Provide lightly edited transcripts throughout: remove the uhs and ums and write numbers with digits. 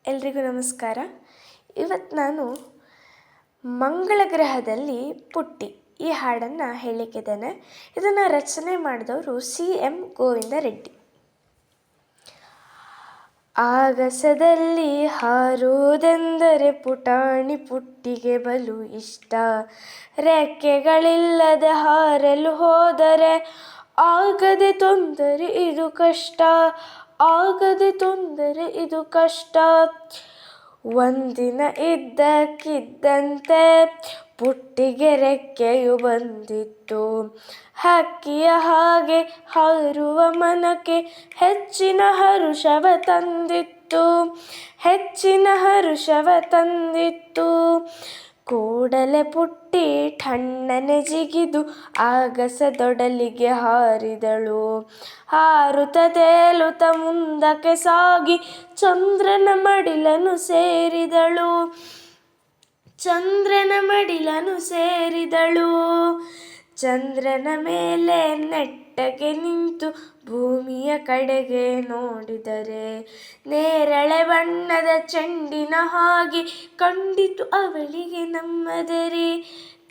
ಎಲ್ರಿಗೂ ನಮಸ್ಕಾರ. ಇವತ್ತು ನಾನು ಮಂಗಳ ಗ್ರಹದಲ್ಲಿ ಪುಟ್ಟಿ ಈ ಹಾಡನ್ನು ಹೇಳಲಿಕ್ಕಿದ್ದೇನೆ. ಇದನ್ನು ರಚನೆ ಮಾಡಿದವರು CM ಗೋವಿಂದ ರೆಡ್ಡಿ. ಆಗಸದಲ್ಲಿ ಹಾರುವುದೆಂದರೆ ಪುಟಾಣಿ ಪುಟ್ಟಿಗೆ ಬಲು ಇಷ್ಟ. ರೆಕ್ಕೆಗಳಿಲ್ಲದೆ ಹಾರಲು ಹೋದರೆ ಆಗದೆ ತೊಂದರೆ ಇದು ಕಷ್ಟ, ಆಗದೆ ತೊಂದರೆ ಇದು ಕಷ್ಟ. ಒಂದಿನ ಇದ್ದಕ್ಕಿದ್ದಂತೆ ಪುಟ್ಟಿಗೆ ರೆಕ್ಕೆಯು ಬಂದಿತ್ತು. ಹಕ್ಕಿಯ ಹಾಗೆ ಹಾರುವ ಮನಕ್ಕೆ ಹೆಚ್ಚಿನ ಹರುಷವ ತಂದಿತ್ತು, ಹೆಚ್ಚಿನ ಹರುಷವ ತಂದಿತ್ತು. ಕೂಡಲೇ ಪುಟ್ಟಿ ಠಣ್ಣನೆ ಜಿಗಿದು ಆಗಸದೊಡಲಿಗೆ ಹಾರಿದಳು. ಹಾರುತ್ತ ತೇಲುತ್ತ ಮುಂದಕ್ಕೆ ಸಾಗಿ ಚಂದ್ರನ ಮಡಿಲನ್ನು ಸೇರಿದಳು, ಚಂದ್ರನ ಮಡಿಲನ್ನು ಸೇರಿದಳು. ಚಂದ್ರನ ಮೇಲೆ ನೆಟ್ಟಗೆ ನಿಂತು ಭೂಮಿಯ ಕಡೆಗೆ ನೋಡಿದರೆ ನೇರಳೆ ಬಣ್ಣದ ಚೆಂಡಿನ ಹಾಗೆ ಕಂಡಿತು ಅವಳಿಗೆ ನಮ್ಮದರೆ,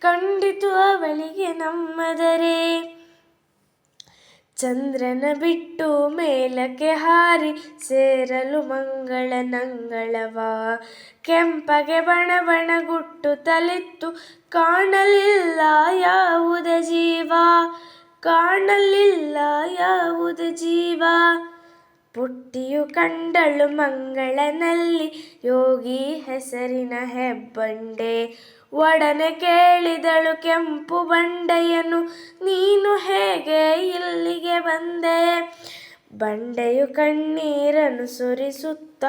ಕಂಡಿತು ಅವಳಿಗೆ ನಮ್ಮದರೆ. ಚಂದ್ರನ ಬಿಟ್ಟು ಮೇಲಕ್ಕೆ ಹಾರಿ ಸೇರಲು ಮಂಗಳ ನಂಗಳವ ಕೆಂಪಗೆ ಬಣ ಬಣ ಗುಟ್ಟುತ್ತಲಿತ್ತು. ಕಾಣಲಿಲ್ಲ ಯಾವುದೇ ಜೀವ, ಕಾಣಲಿಲ್ಲ ಯಾವುದೇ ಜೀವ. ಪುಟ್ಟಿಯು ಕಂಡಳು ಮಂಗಳನಲ್ಲಿ ಯೋಗಿ ಹೆಸರಿನ ಹೆಬ್ಬಂಡೆ. ಒಡನೆ ಕೇಳಿದಳು ಕೆಂಪು ಬಂಡೆಯನ್ನು, ನೀನು ಹೇಗೆ ಇಲ್ಲಿಗೆ ಬಂದೆ? ಬಂಡೆಯು ಕಣ್ಣೀರನ್ನು ಸುರಿಸುತ್ತ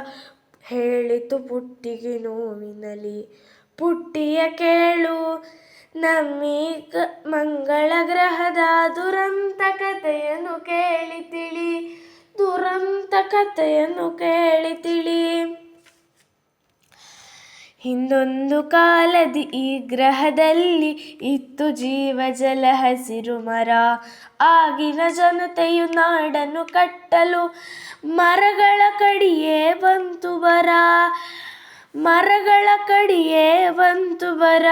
ಹೇಳಿತು ಪುಟ್ಟಿಗೆ ನೋವಿನಲಿ, ಪುಟ್ಟಿಯ ಕೇಳು ನಮ್ಮೀ ಮಂಗಳ ಗ್ರಹದ ದುರಂತ ಕಥೆಯನ್ನು ಕೇಳಿ ತಿಳಿ, ದುರಂತ ಕಥೆಯನ್ನು ಕೇಳಿ ತಿಳಿ. ಹಿಂದೊಂದು ಕಾಲದಿ ಈ ಗ್ರಹದಲ್ಲಿ ಇತ್ತು ಜೀವ ಜಲ ಹಸಿರು ಮರ. ಆಗಿನ ಜನತೆಯು ನಾಡನ್ನು ಕಟ್ಟಲು ಮರಗಳ ಕಡಿಯೇ ಬಂತು ಬರ, ಮರಗಳ ಕಡಿಯೇ ಬಂತು ಬರ.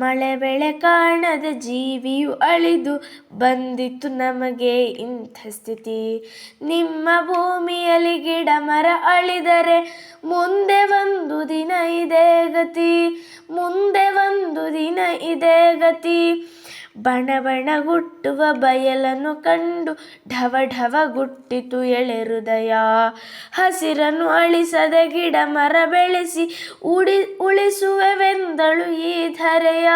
ಮಳೆ ಬೆಳೆ ಕಾಣದ ಜೀವಿಯು ಅಳಿದು ಬಂದಿತ್ತು ನಮಗೆ ಇಂಥ ಸ್ಥಿತಿ. ನಿಮ್ಮ ಭೂಮಿಯಲ್ಲಿ ಗಿಡ ಮರ ಅಳಿದರೆ ಮುಂದೆ ಒಂದು ದಿನ ಇದೇ ಗತಿ, ಮುಂದೆ ಒಂದು ದಿನ ಇದೇ ಗತಿ. ಬಣ ಬಣ ಗುಟ್ಟುವ ಬಯಲನ್ನು ಕಂಡು ಢವ ಢವ ಗುಟ್ಟಿತು ಎಳೆ ಹೃದಯ. ಹಸಿರನ್ನು ಅಳಿಸದೆ ಗಿಡ ಮರ ಬೆಳೆಸಿ ಉಳಿಸುವೆವೆಂದಳು ಈ ಧರೆಯ.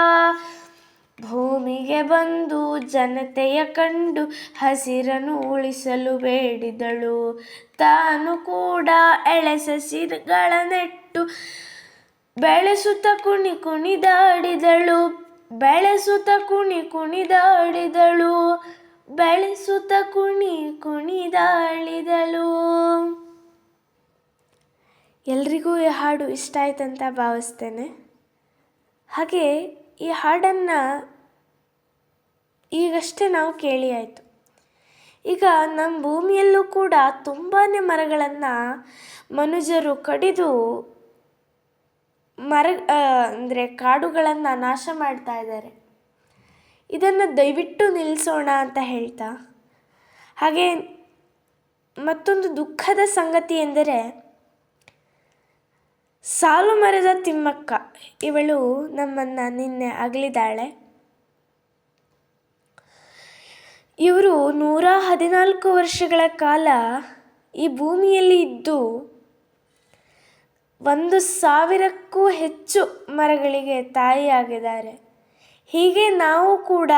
ಭೂಮಿಗೆ ಬಂದು ಜನತೆಯ ಕಂಡು ಹಸಿರನ್ನು ಉಳಿಸಲು ಬೇಡಿದಳು. ತಾನು ಕೂಡ ಎಳೆ ಸಸಿಗಳ ನೆಟ್ಟು ಬೆಳೆಸುತ್ತ ಕುಣಿ ಕುಣಿದಾಡಿದಳು, ಬೆಳೆಸುತ್ತ ಕುಣಿ ಕುಣಿದಾಡಿದಳು, ಬೆಳೆಸುತ್ತ ಕುಣಿ ಕುಣಿದಾಡಿದಳು. ಎಲ್ರಿಗೂ ಈ ಹಾಡು ಇಷ್ಟ ಆಯ್ತಂತ ಭಾವಿಸ್ತೇನೆ. ಹಾಗೆ ಈ ಹಾಡನ್ನು ಈಗಷ್ಟೇ ನಾವು ಕೇಳಿ ಆಯಿತು. ಈಗ ನಮ್ಮ ಭೂಮಿಯಲ್ಲೂ ಕೂಡ ತುಂಬಾ ಮರಗಳನ್ನು ಮನುಷ್ಯರು ಕಡಿದು ಅಂದರೆ ಕಾಡುಗಳನ್ನು ನಾಶ ಮಾಡ್ತಾ ಇದ್ದಾರೆ. ಇದನ್ನು ದಯವಿಟ್ಟು ನಿಲ್ಲಿಸೋಣ ಅಂತ ಹೇಳ್ತಾ, ಹಾಗೆ ಮತ್ತೊಂದು ದುಃಖದ ಸಂಗತಿ ಎಂದರೆ ಸಾಲು ಮರದ ತಿಮ್ಮಕ್ಕ ಇವಳು ನಮ್ಮನ್ನು ನಿನ್ನೆ ಅಗಲಿದಾಳೆ. ಇವರು 114 ವರ್ಷಗಳ ಕಾಲ ಈ ಭೂಮಿಯಲ್ಲಿ ಇದ್ದು 1000ಕ್ಕೂ ಹೆಚ್ಚು ಮರಗಳಿಗೆ ತಾಯಿಯಾಗಿದ್ದಾರೆ. ಹೀಗೆ ನಾವು ಕೂಡ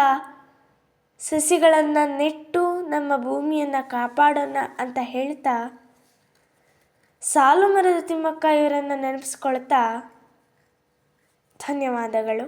ಸಸಿಗಳನ್ನು ನೆಟ್ಟು ನಮ್ಮ ಭೂಮಿಯನ್ನು ಕಾಪಾಡೋಣ ಅಂತ ಹೇಳ್ತಾ, ಸಾಲು ಮರದ ತಿಮ್ಮಕ್ಕ ಇವರನ್ನು ನೆನಪಿಸ್ಕೊಳ್ತಾ ಧನ್ಯವಾದಗಳು.